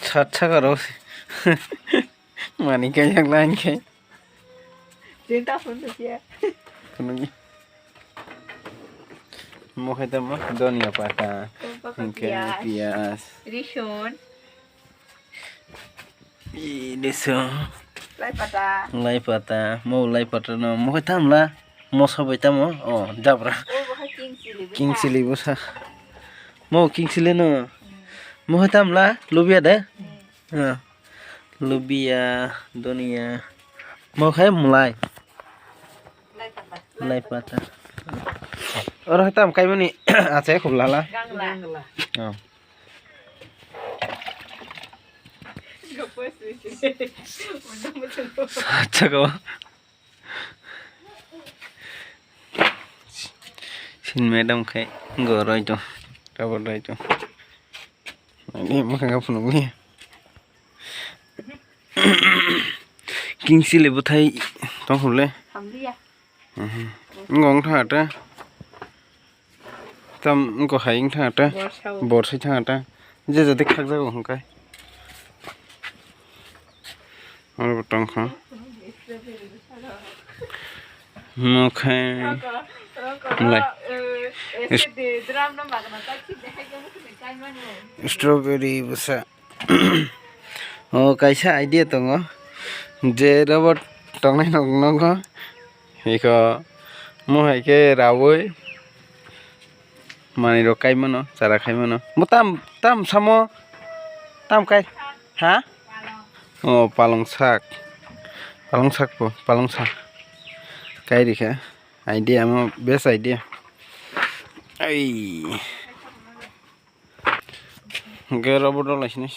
Sat sagarau mani kayak lain kayak. Cinta pun tuh ya. Kunungi. Mau kita mah dunia patah. Pias. Rishon. Ini so. Lai patah. Mau lai patah no. Mau kita lah. Mau sampai tamu. Oh, jabra. King Sili busa. Mau King Sili no. Mau kita lah. Lubia deh. Lubia dunia. Mau kayak mulai. Lai patah. Orang hitam kayak mana? Aceh kublah lah. Oh. Aceh kau. Sin madam kayak goroi tu, kabar tu. Ini makan apa nunggu? King Sili butai, tahu hule? Ngong thà ta, tâm có hay thà ta, bột sẽ thà ta, giờ giờ thích khác ra không cái, ở bên trong không, ok, lại, strawberry bớsa, cái sao idea tao ngó, giờ robot trong này nó có, thì có mua hay cái rau ấy mà này đồ cây mà nó xả ra cây mà nó mua tam sao mua tam cây hả palong sak po palong sak cây đi khá idea mà best idea ai cái robot đó là gì nhỉ